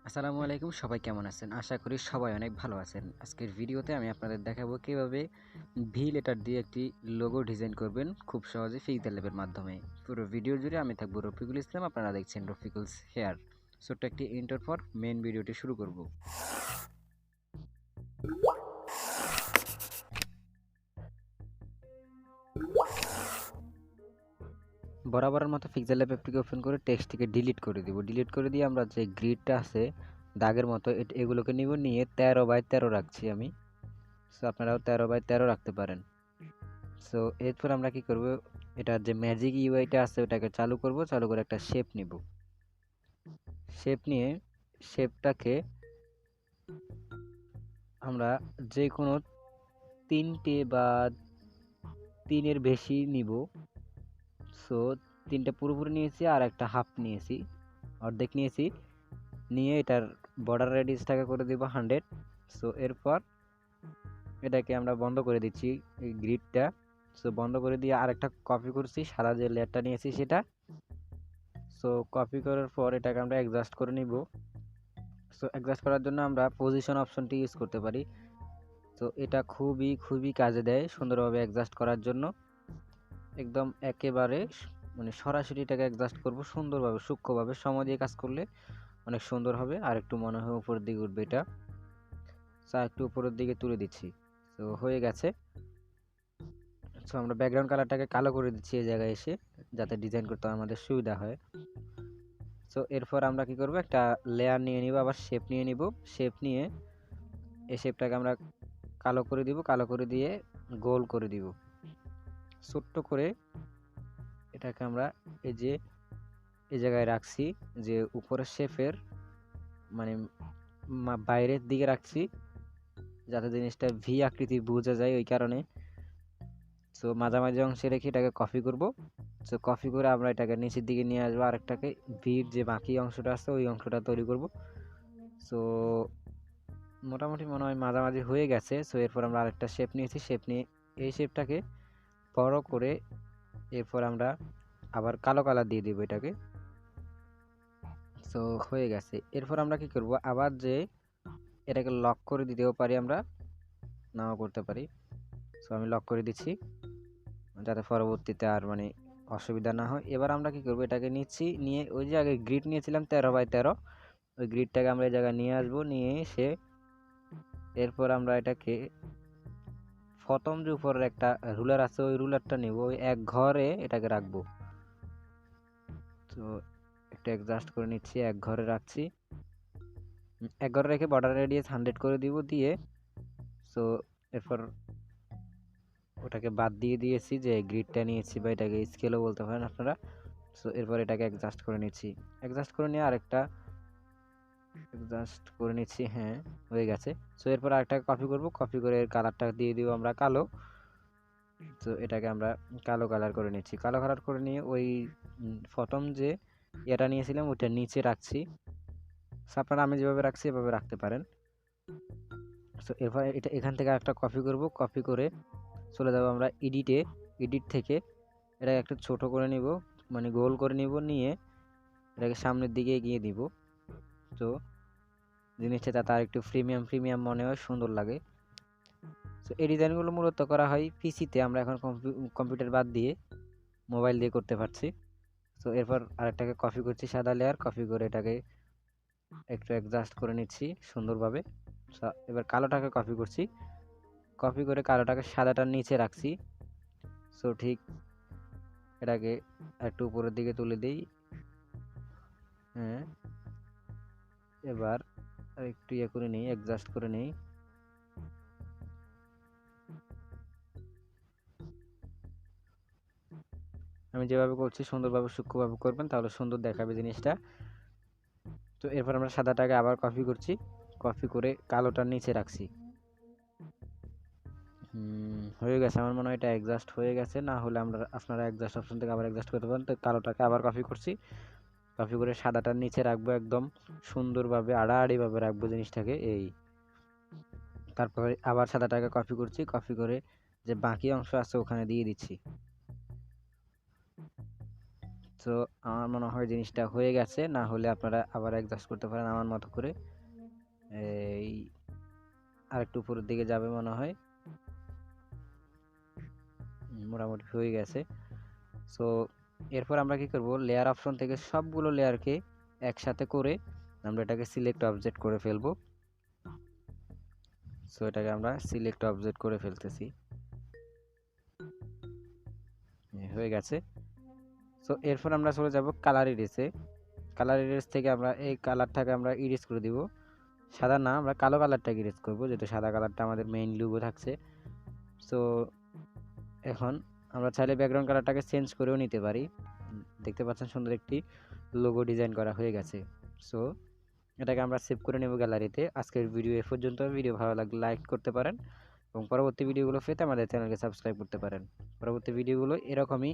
আসসালামু আলাইকুম, সবাই কেমন আছেন? আশা করি সবাই অনেক ভালো আছেন। আজকের ভিডিওতে আমি আপনাদের দেখাবো কিভাবে ভি লেটার দিয়ে একটি লোগো ডিজাইন করবেন খুব সহজে পিক্সেল ল্যাবের মাধ্যমে। পুরো ভিডিও জুড়ে আমি থাকবো রফিকুল ইসলাম, আপনারা দেখছেন রফিকুলস হেয়ার। ছোট্ট একটি ইন্টার পর মেইন ভিডিওটি শুরু করব। বরাবরের মতো পিক্সেল ল্যাব অ্যাপটিকে ওপেন করে টেক্সটটিকে ডিলিট করে দিব। ডিলিট করে দিয়ে আমরা যে গ্রিডটা আছে দাগের মতো এগুলোকে নিয়ে 13x13 রাখছি আমি। সো আপনারাও 13x13 রাখতে পারেন। সো এরপর আমরা কি করব, এটার যে ম্যাজিক ইউআইটা আছে ওটাকে চালু করব। চালু করে একটা শেপ নিব। শেপ নিয়ে শেপটাকে আমরা যে কোনো তিনটে বা তিনের বেশি নিব। সো তিনটা পুরোপুরি নিয়েছি আর একটা হাফ নিয়েছি, অর্ধেক নিয়েছি। নিয়ে এটার বর্ডার রেডিয়াসটাকে করে দিব 100। সো এরপর এটাকে আমরা বন্ধ করে দিচ্ছি এই গ্রিডটা। সো বন্ধ করে দিয়ে আরেকটা কপি করছি, সাদা যে লেয়ারটা নিয়েছি সেটা। সো কপি করার পর এটাকে আমরা অ্যাডজাস্ট করে নিব। সো অ্যাডজাস্ট করার জন্য আমরা পজিশন অপশনটি ইউজ করতে পারি। তো এটা খুবই কাজে দেয় সুন্দরভাবে অ্যাডজাস্ট করার জন্য। একদম একেবারে মানে সরাসরি এটাকে অ্যাডজাস্ট করব সুন্দরভাবে, সূক্ষ্মভাবে। সময় দিয়ে কাজ করলে অনেক সুন্দর হবে। আর একটু মনে হয় উপরের দিকে উঠবে এটা। সো একটু উপরের দিকে তুলে দিচ্ছি। তো হয়ে গেছে। সো আমরা ব্যাকগ্রাউন্ড কালারটাকে কালো করে দিচ্ছি এই জায়গায় এসে, যাতে ডিজাইন করতে আমাদের সুবিধা হয়। সো এরপর আমরা কি করব, একটা লেয়ার নিয়ে নিব, আবার শেপ নিয়ে নিব। শেপ নিয়ে এই শেপটাকে আমরা কালো করে দিব। কালো করে দিয়ে গোল করে দিব ছোট্ট করে। এটাকে আমরা এই জায়গায় রাখছি, যে উপরের শেপের মানে বাইরের দিকে রাখছি, যাতে জিনিসটা ভি আকৃতি বোঝা যায় ওই কারণে। সো মাঝামাঝি অংশে রেখে এটাকে কপি করব। সো কপি করে আমরা এটাকে নিচের দিকে নিয়ে আসবো, আরেকটাকে ভির যে বাকি অংশটা আছে ওই অংশটা তৈরি করব। সো মোটামুটি মনে হয় মাঝামাঝি হয়ে গেছে। সো এরপর আমরা আরেকটা শেপ নিয়েছি, শেপ নিয়ে এই শেপটাকে বড় করে এরপর আমরা আবার কালো কালার দিয়ে দিব এটাকে। সো হয়ে গেছে। এরপর আমরা কি করব, আবার যে এটাকে লক করে দিতেও পারি, আমরা নাও করতে পারি। সো আমি লক করে দিচ্ছি, যাতে পরবর্তীতে আর অসুবিধা না হয়। এবার আমরা কি করব, এটাকে নিয়ে ওই যে আগে গ্রিড নিয়েছিলাম 13x13, ওই গ্রিডটাকে আমরা এই জায়গায় নিয়ে আসবো। নিয়ে এসে এরপর আমরা এটাকে প্রথম যে উপরের একটা রুলার আছে ওই রুলারটা নিব, ওই এক ঘরে এটাকে রাখবো। তো একটু অ্যাডজাস্ট করে নিচ্ছি, এক ঘরে রাখছি। এক ঘরে রেখে বর্ডার রেডিয়াস 100 করে দিব দিয়ে। সো এরপর ওটাকে বাদ দিয়ে দিয়েছি, যে গ্রিডটা নিয়েছি, বা এটাকে স্কেলও বলতে পারেন আপনারা। সো এরপর এটাকে অ্যাডজাস্ট করে নিচ্ছি। অ্যাডজাস্ট করে নিয়ে আরেকটা অ্যাডজাস্ট করে নিচ্ছি, হ্যাঁ হয়ে গেছে। সো এরপর আরেকটা কপি করব, কপি করে কালারটা দিয়ে দিব আমরা কালো। তো এটাকে আমরা কালো কালার করে নিচ্ছি। কালো কালার করে নিয়ে ওই প্রথম যে এটা নিয়েছিলাম ওইটা নিচে রাখছি। আপনারা আমি যেভাবে রাখছি এভাবে রাখতে পারেন। সো এরপর এটা এখান থেকে একটা কপি করব, কপি করে চলে যাব আমরা এডিট থেকে এটাকে একটু ছোট করে নিব, মানে গোল করে নিব। নিয়ে এটাকে সামনের দিকে এগিয়ে দিব। তো জিনিসটা যাতে আর একটু প্রিমিয়াম মনে হয়, সুন্দর লাগে। তো এই ডিজাইনগুলো মূলত করা হয় পিসিতে, আমরা এখন কম্পিউটার বাদ দিয়ে মোবাইল দিয়ে করতে পারছি। তো এরপর আরেকটাকে কপি করছি, সাদা লেয়ার, কপি করে এটাকে একটু অ্যাডজাস্ট করে নিচ্ছি সুন্দরভাবে। এবার কালোটাকে কপি করছি, কপি করে কালোটাকে সাদাটার নিচে রাখছি। সো ঠিক এটাকে একটু উপরের দিকে তুলে দিই। হ্যাঁ, এবার একটু ইয়ে করে নিই, অ্যাডজাস্ট করে নিই। আমি যেভাবে করছি সুন্দরভাবে সূক্ষ্মভাবে করবেন, তাহলে সুন্দর দেখাবে জিনিসটা। তো এরপর আমরা সাদাটাকে আবার কপি করছি, কপি করে কালোটার নিচে রাখছি। হয়ে গেছে, আমার মনে হয় এটা অ্যাডজাস্ট হয়ে গেছে। না হলে আপনারা অ্যাডজাস্ট অপশন থেকে আবার অ্যাডজাস্ট করতে পারেন। তো কালোটাকে আবার কপি করছি, কপি করে সাদাটার নিচে রাখবো, একদম সুন্দরভাবে আড়াআড়িভাবে রাখবো জিনিসটাকে। তারপরে আবার সাদাটাকে কপি করছি, কপি করে যে বাকি অংশ আছে ওখানে দিয়ে দিচ্ছি। সো আমার মনে হয় জিনিসটা হয়ে গেছে, না হলে আপনারা আবার অ্যাডজাস্ট করতে পারেন আমার মতো করে। এই আরেকটু উপরের দিকে যাবে মনে হয়, মোটামুটি হয়ে গেছে। সো এরপর আমরা কি করব, লেয়ার অপশন থেকে সবগুলো লেয়ারকে একসাথে করে আমরা এটাকে সিলেক্ট অবজেক্ট করে ফেলবো। সো এটাকে আমরা সিলেক্ট অবজেক্ট করে ফেলতেছি, হয়ে গেছে। সো এরপর আমরা চলে যাব কালার ইরেজে। কালার ইরেজ থেকে আমরা এই কালারটাকে আমরা ইরেজ করে দিব, সাদা না, আমরা কালো কালারটাকে ইরেজ করব, যেহেতু সাদা কালারটা আমাদের মেইন লোগো থাকছে। সো এখন আমরা চাইলে ব্যাকগ্রাউন্ড কালারটাকে চেঞ্জ করেও নিতে পারি। দেখতে পাচ্ছেন সুন্দর একটি লোগো ডিজাইন করা হয়ে গেছে। সো এটাকে আমরা সেভ করে নেব গ্যালারিতে। আজকের ভিডিও এ পর্যন্ত। ভিডিও ভালো লাগলে লাইক করতে পারেন এবং পরবর্তী ভিডিওগুলো পেতে আমাদের চ্যানেলকে সাবস্ক্রাইব করতে পারেন। পরবর্তী ভিডিওগুলো এরকমই